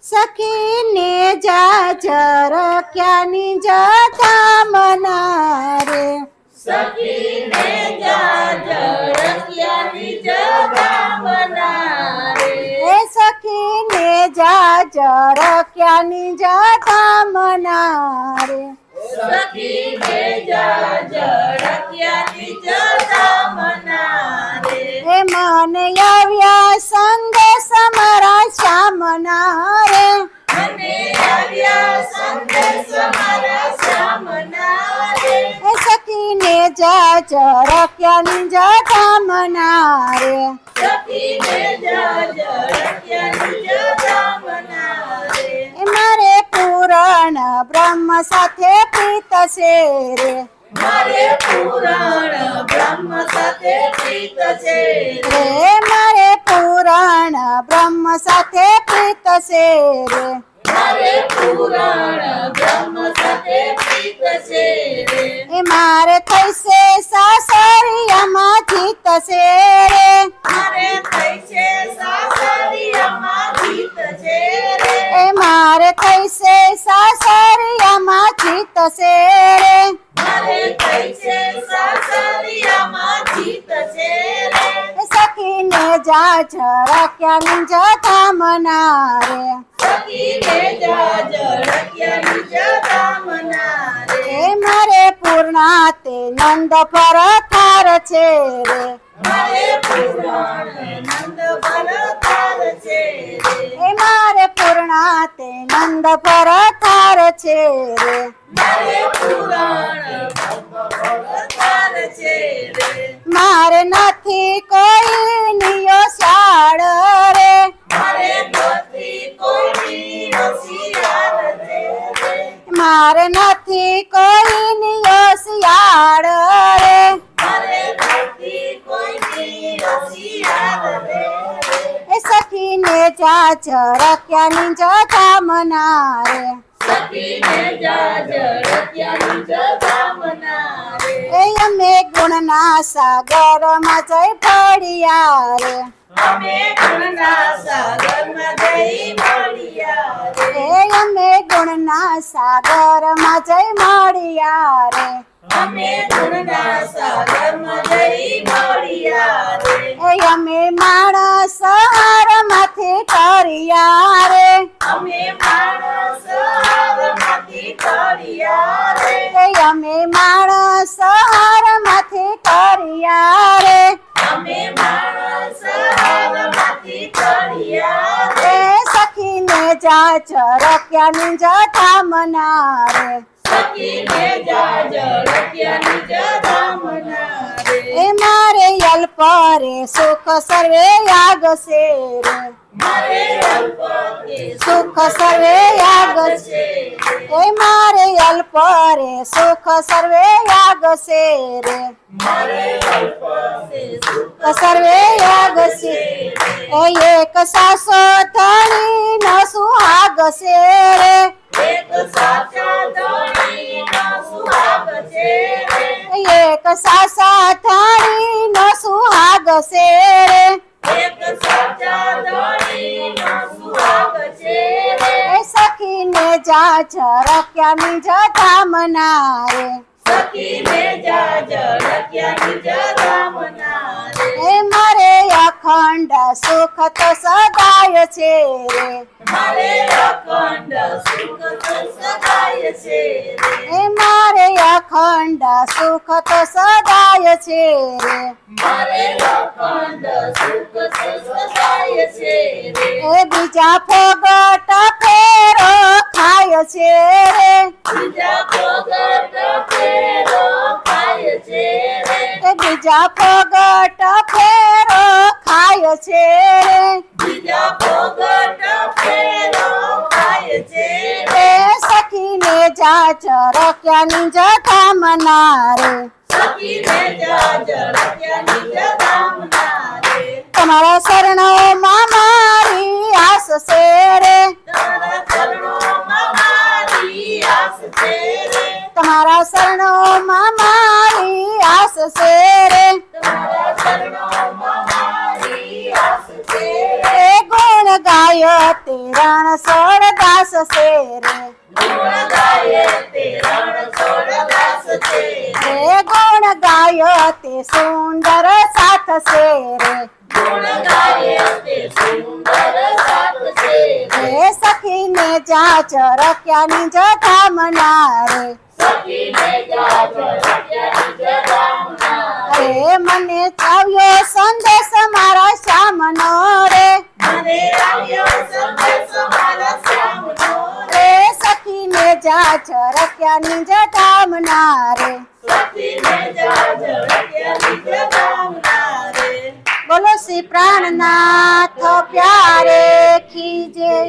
સખીને જાજર ક્યાંની જતા મના રે સખીને જાજર ક્યાંની જતા મના રે એ સખીને જાજર ક્યાંની જતા મના રે સખીને જાજર ક્યાંની જતા મના રે એ મને આવ્યા સંદેશ મારા શ્યામના રે મને આવ્યા સંદેશ મારા શ્યામના રે એ સખીને જાજર ક્યાંની જતા મના રે સખીને જાજર ક્યાંની જતા મના રે એ મારે પુરાણ બ્રહ્મ સાથે પ્રીત છે રે મારે પુરાણ બ્રહ્મ સાથે પ્રીત છે રે મારે પુરાણ બ્રહ્મ સાથે પ્રીત છે રે મારે પુરાણ બ્રહ્મ સાથે પ્રીત છે રે એ મારે થઈશે સાસરિયામાં જીત છે રે મારે થઈ છે સાસરિયામાં જીત છે રે એ મારે થઈશે સાસરિયામાં જીત છે રે મારે થઈ છે સાસરિયામાં જીત છે રે એ સખીને જાજર ક્યાંની જતા મના રે સખીને જાજર ક્યાંની જતા મના રે એ મારે પૂર્ણા તે નંદ પર થાર છે રે મારે પુરાણ નંદ ભરતાર છે રે એ મારે પૂર્ણા તે નંદ પર થાર છે રે મારે પુરાણ ભરતાર છે રે મારે નથી કોઈ નિયો શાળ રે મારે નથી કોઈની હોશિયાર છે રે મારે નથી કોઈ નિયો શિયાળ રે મારે નથી કોઈની હોશિયાર રે એ સખીને જાજર ક્યાંની જતા મના રે સખીને જાજર ક્યાંની જતા મના રે એ અમે ગુણના સાગરમાં જઈ પડ્યા રે અમે ગુણના સાગરમાં જઈ મળ્યા રે એ અમે ગુણના સાગરમાં જઈ મળ્યા રે અમે ગુણના સાગરમાં જઈ મળ્યા રે એ અમે માણસ હારમાંથી તર્યા રે અમે માણસ હારમાંથી તળિયા રે એ અમે માણસ હારમાંથી તર્યા રે અમે માણસ હારમાંથી તળિયા રે એ સખીને જાજર ક્યાંની જતા મના રે સખીને જાજર ક્યાંની જતા મના રે એ મારે અલ્પ રે સુખ સર્વે યાગ છે રે મારે અલ્પ કે સુખ સર્વે યાગ છે એ મારે અલ્પ રે સુખ સર્વે યાગ છે રે મારે અલ્પ સે સુખ સર્વે યાગ છે એ એક સાસો ધણી ન સુહાગ છે રે એક સાચા ધણીનો સુહાગ છે રે એક સાસા ધણી ન સુહાગ છે રે એક સાચા ધણીનો સુહાગ છે રે એ સખીને જાજર ક્યાંની જતા મના રે સખીને જાજર ક્યાંની જતા મના રે એ મારે અખંડ સુખ તો સદાય છે રે મારે અખંડ સુખ તો સદાય છે રે એ મારે અખંડ સુખ તો સદાય છે રે મારે અખંડ સુખ તો સદાય છે રે એ બીજા ફોગટ ફેરો ખાય છે રે બીજા ભોગટ ફેરો ખાય છે રે એ બીજા ફોગટ ફેરો ખાય છે રે બીજા ભોગટ ફેરો ખાય છે રે એ સખીને જાજર ક્યાંની જતા મના રે સખીને જાજર ક્યાંની જતા મના રે તમારા શરણોમાં મારી આસ છે રે તારા ચરણોમાં મારી આસ છે રે તમારા શરણોમાં મારી આસ છે રે તારા ચરણોમાં મારી આસ છે રે એ ગુણ ગાય તેરા રણછોડ દાસ છે રે ગુણ ગાયે તે રણછોડ દાસ છે રે ગુણ ગાયો તે સુંદર સાથ છે રે ગુણ ગાયે તે સુંદર સાથ છે રે સખીને જાચ રખ્યાની જધામના રે સખીને જાજ રખ્યા નિજ ધામના રે મને આવ્યો સંદેશ મારા શ્યામનો રે મને આવ્યો સંદેશ મારા શ્યામનો રે સખીને જાચ રખ્યાની જધામના રે સખીને જાજ રખ્યા નિજ ધામના રે બોલો શ્રી પ્રાણનાથ પ્યારે ખીજે